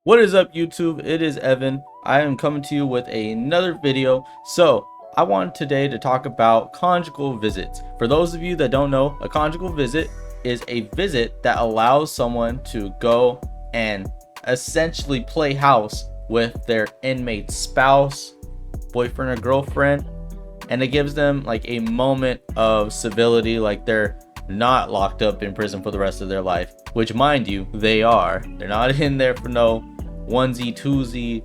What is up, YouTube? It is Evan. I am coming to you with another video. So I wanted today to talk about conjugal visits. For those of you that don't know, a conjugal visit is a visit that allows someone to go and essentially play house with their inmate spouse, boyfriend or girlfriend, and it gives them like a moment of civility, like they're not locked up in prison for the rest of their life, which, mind you, they are. They're not in there for no onesie twosie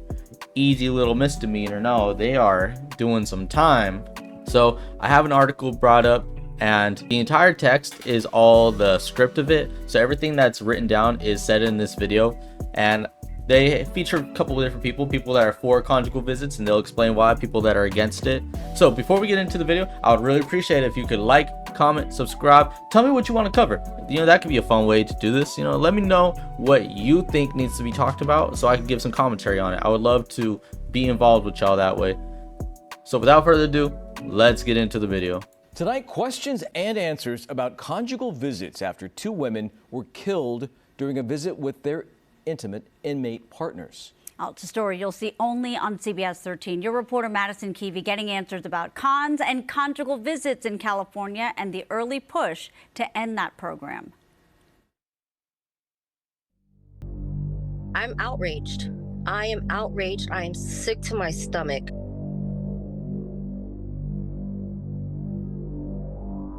easy little misdemeanor. No, they are doing some time. So I have an article brought up, and the entire text is all the script of it, so everything that's written down is said in this video. And they feature a couple of different people that are for conjugal visits, and they'll explain why, people that are against it. So before we get into the video, I would really appreciate it if you could like, comment, subscribe, tell me what you want to cover. That could be a fun way to do this. Let me know what you think needs to be talked about so I can give some commentary on it. I would love to be involved with y'all that way. So without further ado, let's get into the video. Tonight, questions and answers about conjugal visits after two women were killed during a visit with their intimate inmate partners. Oh, it's a story you'll see only on CBS 13. Your reporter Madison Keevy getting answers about cons and conjugal visits in California and the early push to end that program. I'm outraged. I am outraged. I am sick to my stomach.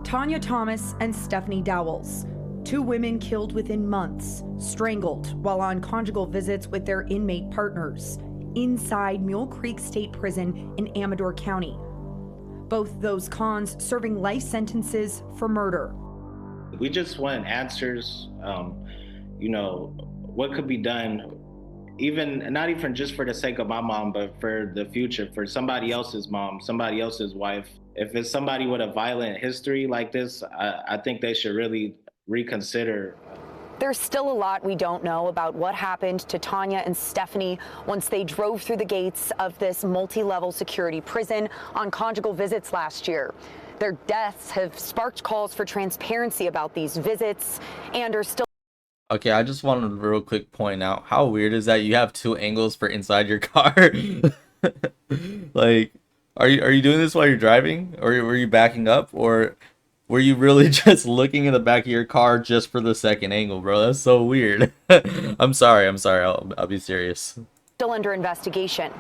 Tanya Thomas and Stephanie Dowells, two women killed within months, strangled while on conjugal visits with their inmate partners inside Mule Creek State Prison in Amador County. Both those cons serving life sentences for murder. We just want answers, what could be done, not even just for the sake of my mom, but for the future, for somebody else's mom, somebody else's wife. If it's somebody with a violent history like this, I think they should really reconsider. There's still a lot we don't know about what happened to Tanya and Stephanie once they drove through the gates of this multi-level security prison on conjugal visits last year. Their deaths have sparked calls for transparency about these visits and are still... Okay, I just wanted to real quick point out how weird is that you have two angles for inside your car. Like, are you doing this while you're driving, or were you backing up, or were you really just looking in the back of your car just for the second angle, bro? That's so weird. I'm sorry. I'll be serious. Still under investigation.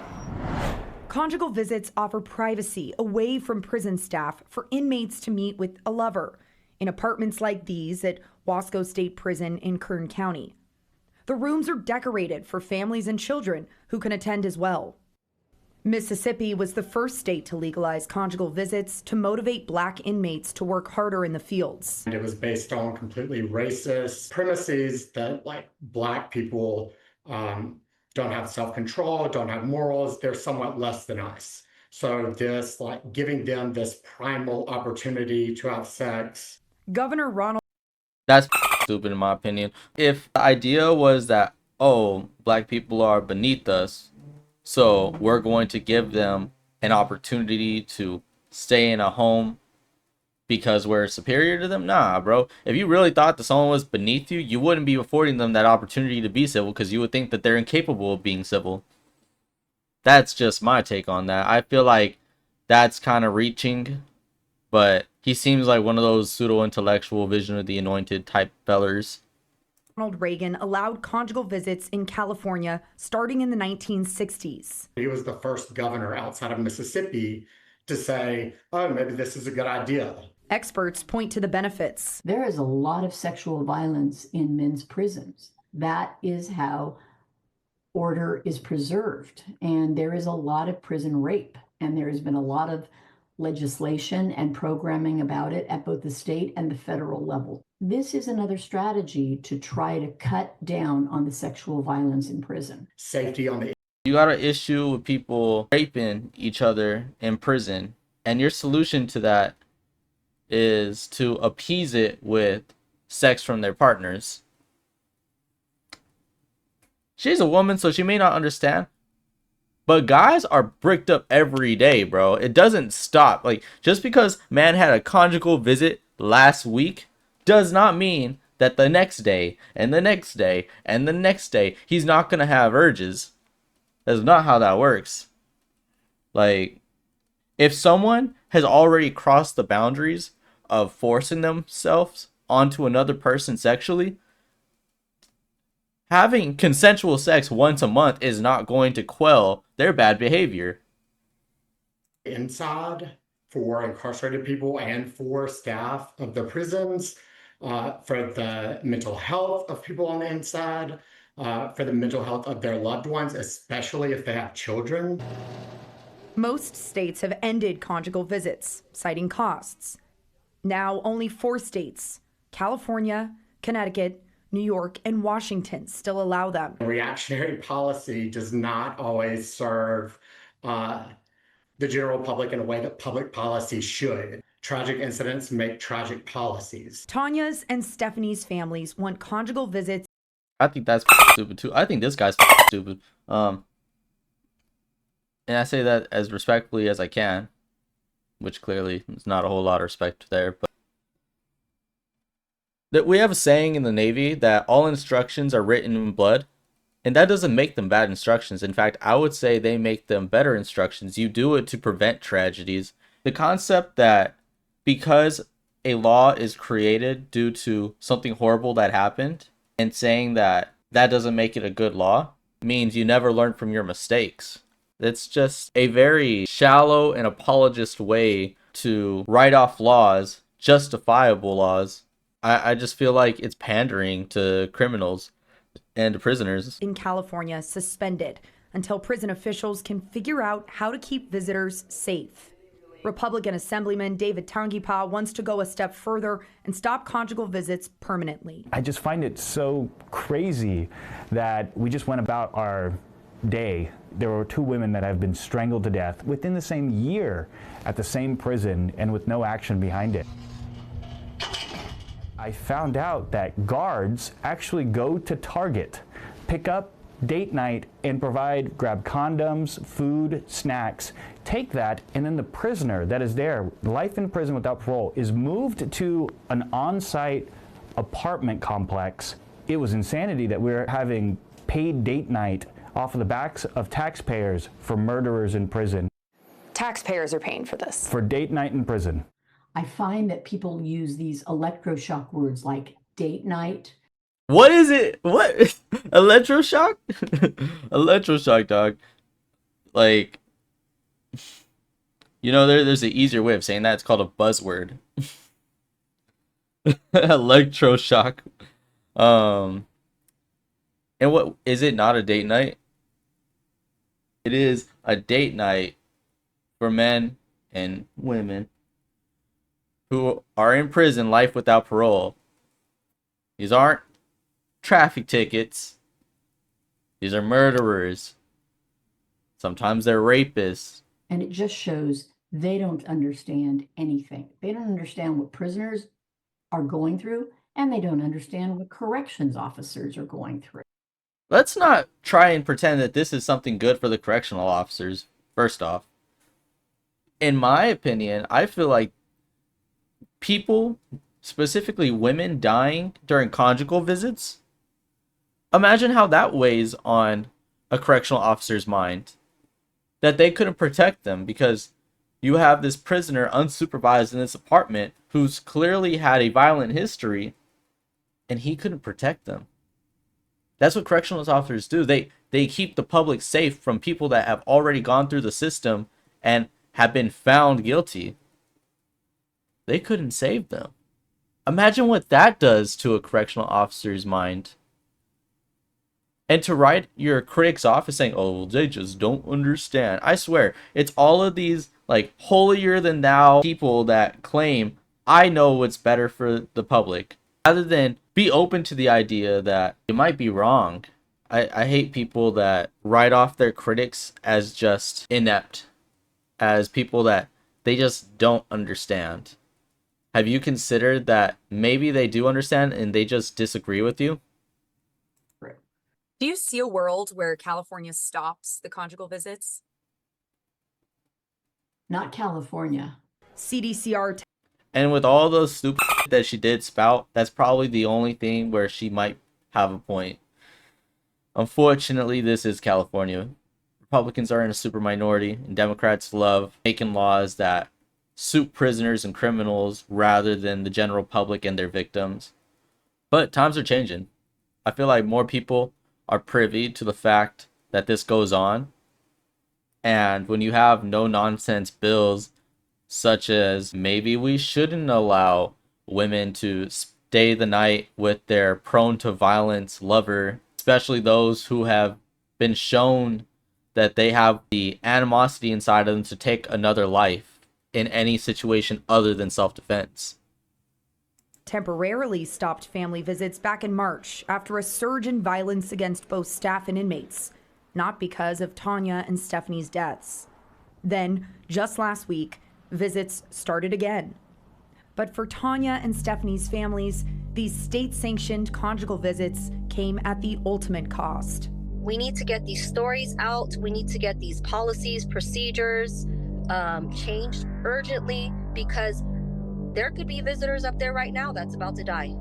Conjugal visits offer privacy away from prison staff for inmates to meet with a lover in apartments like these at Wasco State Prison in Kern County. The rooms are decorated for families and children who can attend as well. Mississippi was the first state to legalize conjugal visits to motivate Black inmates to work harder in the fields. And it was based on completely racist premises that Black people don't have self-control, don't have morals, they're somewhat less than us. So this, giving them this primal opportunity to have sex. Governor Ronald... That's stupid in my opinion. If the idea was that, oh, Black people are beneath us, so we're going to give them an opportunity to stay in a home because we're superior to them. Nah, bro. If you really thought that someone was beneath you, you wouldn't be affording them that opportunity to be civil, because you would think that they're incapable of being civil. That's just my take on that. I feel like that's kind of reaching, but he seems like one of those pseudo-intellectual vision of the anointed type fellers. Ronald Reagan allowed conjugal visits in California starting in the 1960s. He was the first governor outside of Mississippi to say, oh, maybe this is a good idea. Experts point to the benefits. There is a lot of sexual violence in men's prisons. That is how order is preserved. And there is a lot of prison rape. And there has been a lot of legislation and programming about it at both the state and the federal level. This is another strategy to try to cut down on the sexual violence in prison. Safety on the... You got an issue with people raping each other in prison, and your solution to that is to appease it with sex from their partners. She's a woman, so she may not understand, but guys are bricked up every day, bro. It doesn't stop. Like, just because man had a conjugal visit last week does not mean that the next day and the next day and the next day he's not going to have urges. That's not how that works. Like, if someone has already crossed the boundaries of forcing themselves onto another person sexually, having consensual sex once a month is not going to quell their bad behavior. Inside for incarcerated people and for staff of the prisons, for the mental health of people on the inside, for the mental health of their loved ones, especially if they have children. Most states have ended conjugal visits, citing costs. Now, only 4 states, California, Connecticut, New York, and Washington, still allow them. Reactionary policy does not always serve the general public in a way that public policy should. Tragic incidents make tragic policies. Tanya's and Stephanie's families want conjugal visits. I think that's stupid too. I think this guy's stupid. And I say that as respectfully as I can, which clearly is not a whole lot of respect there. But that we have a saying in the Navy that all instructions are written in blood, and that doesn't make them bad instructions. In fact, I would say they make them better instructions. You do it to prevent tragedies. The concept that because a law is created due to something horrible that happened, and saying that that doesn't make it a good law, means you never learn from your mistakes. It's just a very shallow and apologist way to write off laws, justifiable laws. I just feel like it's pandering to criminals and to prisoners. In California suspended until prison officials can figure out how to keep visitors safe. Republican Assemblyman David Tangipa wants to go a step further and stop conjugal visits permanently. I just find it so crazy that we just went about our day. There were 2 women that have been strangled to death within the same year at the same prison and with no action behind it. I found out that guards actually go to Target, pick up date night, and grab condoms, food, snacks, take that, and then the prisoner that is there, life in prison without parole, is moved to an on-site apartment complex. It was insanity that we were having paid date night off of the backs of taxpayers for murderers in prison. Taxpayers are paying for this. For date night in prison. I find that people use these electroshock words like date night. What is it? What? Electroshock? Electroshock, dog. Like, you know, there's an easier way of saying that. It's called a buzzword. Electroshock. And what is it? Not a date night? It is a date night for men and women who are in prison, life without parole. These aren't traffic tickets. These are murderers. Sometimes they're rapists. And it just shows they don't understand anything. They don't understand what prisoners are going through, and they don't understand what corrections officers are going through. Let's not try and pretend that this is something good for the correctional officers, first off. In my opinion, I feel like people, specifically women, dying during conjugal visits, imagine how that weighs on a correctional officer's mind. That they couldn't protect them because you have this prisoner unsupervised in this apartment who's clearly had a violent history, and he couldn't protect them. That's what correctional officers do. They keep the public safe from people that have already gone through the system and have been found guilty. They couldn't save them. Imagine what that does to a correctional officer's mind. And to write your critics off as saying, oh, well, they just don't understand. I swear, it's all of these like holier than thou people that claim, I know what's better for the public. Rather than be open to the idea that you might be wrong. I hate people that write off their critics as just inept. As people that they just don't understand. Have you considered that maybe they do understand and they just disagree with you? Do you see a world where California stops the conjugal visits? Not California. CDCR And with all the stupid that she did spout, that's probably the only thing where she might have a point. Unfortunately, this is California. Republicans are in a super minority, and Democrats love making laws that suit prisoners and criminals rather than the general public and their victims. But times are changing. I feel like more people are privy to the fact that this goes on. And when you have no nonsense bills such as maybe we shouldn't allow women to stay the night with their prone to violence lover, especially those who have been shown that they have the animosity inside of them to take another life in any situation other than self-defense. Temporarily stopped family visits back in March after a surge in violence against both staff and inmates, not because of Tanya and Stephanie's deaths. Then, just last week, visits started again. But for Tanya and Stephanie's families, these state-sanctioned conjugal visits came at the ultimate cost. We need to get these stories out. We need to get these policies, procedures changed urgently, because there could be visitors up there right now that's about to die.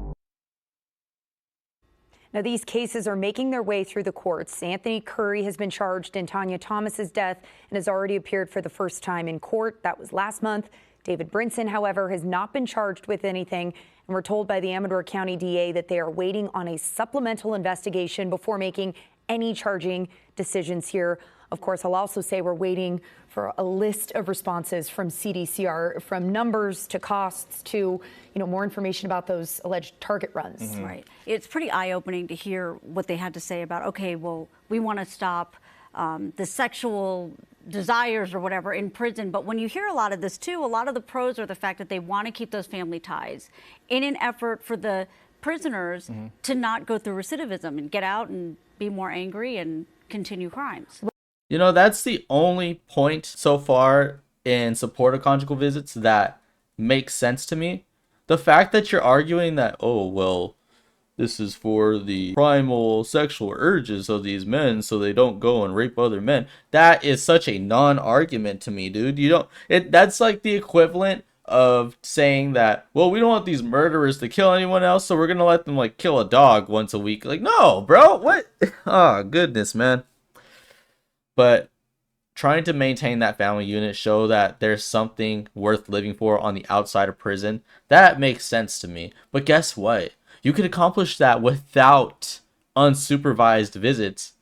Now, these cases are making their way through the courts. Anthony Curry has been charged in Tanya Thomas's death and has already appeared for the first time in court. That was last month. David Brinson, however, has not been charged with anything. And we're told by the Amador County DA that they are waiting on a supplemental investigation before making any charging decisions here. Of course, I'll also say we're waiting for a list of responses from CDCR, from numbers to costs to, more information about those alleged target runs. Mm-hmm. Right. It's pretty eye-opening to hear what they had to say about, okay, well, we want to stop the sexual desires or whatever in prison. But when you hear a lot of this too, a lot of the pros are the fact that they want to keep those family ties in an effort for the prisoners to not go through recidivism and get out and be more angry and continue crimes. That's the only point so far in support of conjugal visits that makes sense to me. The fact that you're arguing that, oh, well, this is for the primal sexual urges of these men so they don't go and rape other men. That is such a non-argument to me, dude. That's like the equivalent of saying that, well, we don't want these murderers to kill anyone else, so we're going to let them like kill a dog once a week. Like, no, bro, what? Oh, goodness, man. But trying to maintain that family unit, show that there's something worth living for on the outside of prison, that makes sense to me. But guess what? You could accomplish that without unsupervised visits.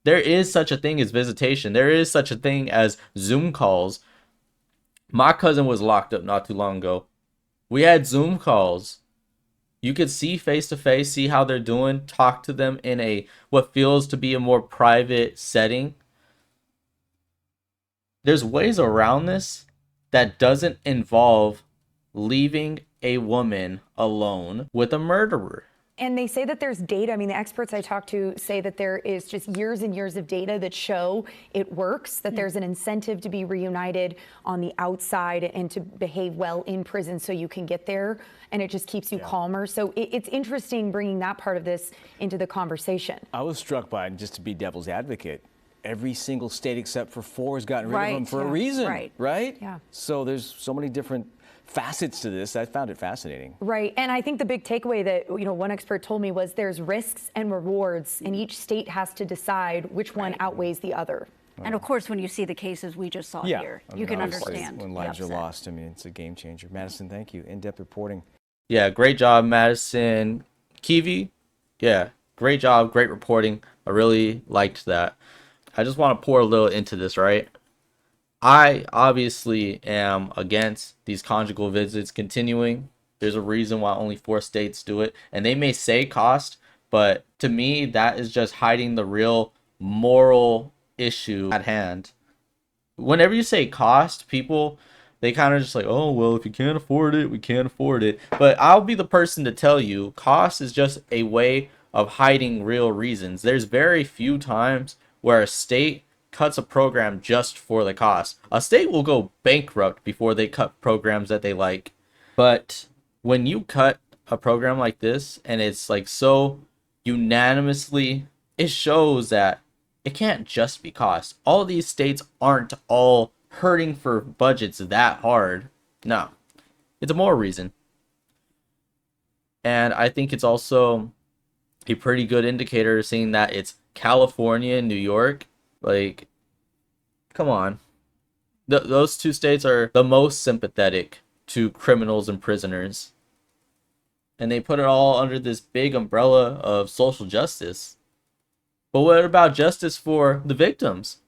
There is such a thing as visitation. There is such a thing as Zoom calls. My cousin was locked up not too long ago. We had Zoom calls. You could see face to face, see how they're doing, talk to them in a what feels to be a more private setting. There's ways around this that doesn't involve leaving a woman alone with a murderer. And they say that there's data. I mean, the experts I talked to say that there is just years and years of data that show it works, that there's an incentive to be reunited on the outside and to behave well in prison so you can get there, and it just keeps you calmer. So it's interesting bringing that part of this into the conversation. I was struck by, just to be devil's advocate, every single state except for 4 has gotten rid of them for a reason, right? Yeah. So there's so many different facets to this. I found it fascinating. Right. And I think the big takeaway that, one expert told me was there's risks and rewards, and each state has to decide which one outweighs the other. And of course, when you see the cases we just saw here, you can understand. When lives are lost, I mean, it's a game changer. Madison, thank you. In-depth reporting. Yeah, great job, Madison. Kiwi, yeah, great job, great reporting. I really liked that. I just want to pour a little into this, right? I obviously am against these conjugal visits continuing. There's a reason why only 4 states do it. And they may say cost, but to me, that is just hiding the real moral issue at hand. Whenever you say cost, people, they kind of just like, oh, well, if you can't afford it, we can't afford it. But I'll be the person to tell you, cost is just a way of hiding real reasons. There's very few times where a state cuts a program just for the cost. A state will go bankrupt before they cut programs that they like. But when you cut a program like this and it's like so unanimously, it shows that it can't just be cost. All these states aren't all hurting for budgets that hard. No, It's a moral reason. And I think it's also a pretty good indicator, seeing that it's California and New York. Like, come on. Those two states are the most sympathetic to criminals and prisoners. And they put it all under this big umbrella of social justice. But what about justice for the victims?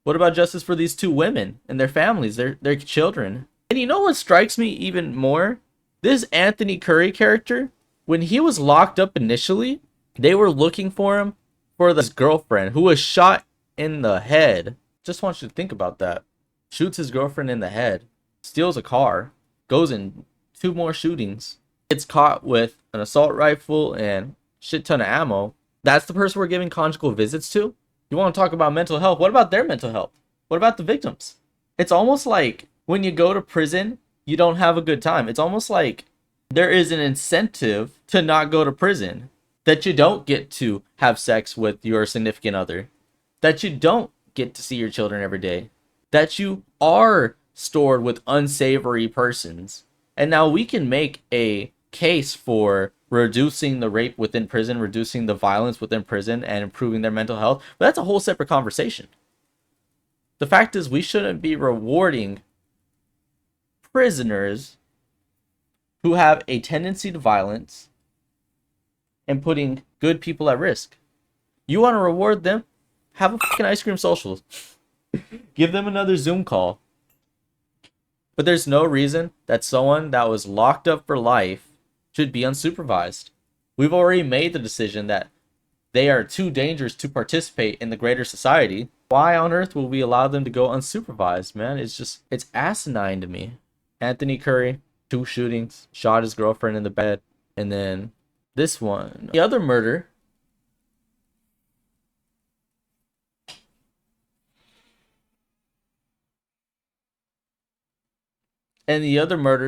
What about justice for these two women and their families, their children? And you know what strikes me even more? This Anthony Curry character, when he was locked up initially, they were looking for him for this girlfriend who was shot in the head. Just want you to think about that. Shoots his girlfriend in the head, steals a car, goes in 2 more shootings, gets caught with an assault rifle and shit ton of ammo. That's the person we're giving conjugal visits to? You want to talk about mental health? What about their mental health? What about the victims? It's almost like when you go to prison, you don't have a good time. It's almost like there is an incentive to not go to prison. That you don't get to have sex with your significant other. That you don't get to see your children every day. That you are stored with unsavory persons. And now we can make a case for reducing the rape within prison, reducing the violence within prison, and improving their mental health. But that's a whole separate conversation. The fact is, we shouldn't be rewarding prisoners who have a tendency to violence and putting good people at risk. You want to reward them? Have a fucking ice cream social. Give them another Zoom call. But there's no reason that someone that was locked up for life should be unsupervised. We've already made the decision that they are too dangerous to participate in the greater society. Why on earth will we allow them to go unsupervised, man? It's asinine to me. Anthony Curry, 2 shootings, shot his girlfriend in the bed, and then this one. The other murder,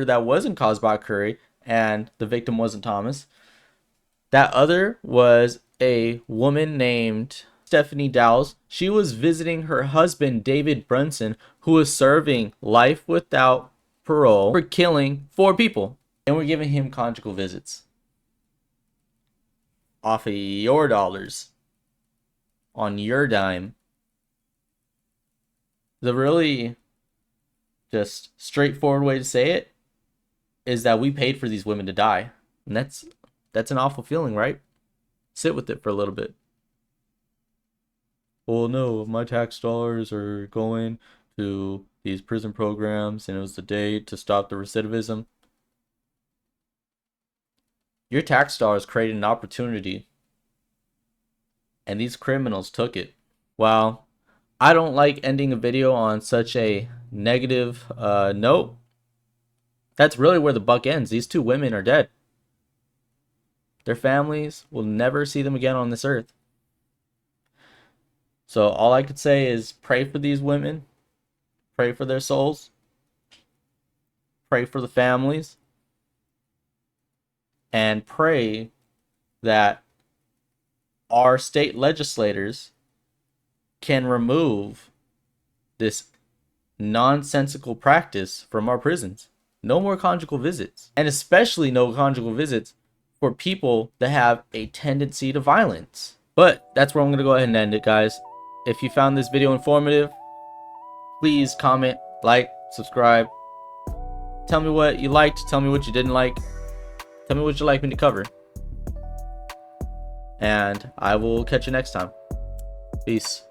that wasn't caused by Curry, and the victim wasn't Thomas. That other was a woman named Stephanie Dowles. She was visiting her husband, David Brunson, who was serving life without parole for killing 4 people. And we're giving him conjugal visits. Off of your dollars. On your dime. The really just straightforward way to say it is that we paid for these women to die. And that's an awful feeling, right? Sit with it for a little bit. Well, no, my tax dollars are going to these prison programs, and it was the day to stop the recidivism. Your tax dollars created an opportunity, and these criminals took it. Well, I don't like ending a video on such a negative note. That's really where the buck ends. These 2 women are dead. Their families will never see them again on this earth. So all I could say is pray for these women. Pray for their souls. Pray for the families. And pray that our state legislators can remove this nonsensical practice from our prisons. No more conjugal visits. And especially no conjugal visits for people that have a tendency to violence. But that's where I'm going to go ahead and end it, guys. If you found this video informative, please comment, like, subscribe. Tell me what you liked. Tell me what you didn't like. Tell me what you'd like me to cover. And I will catch you next time. Peace.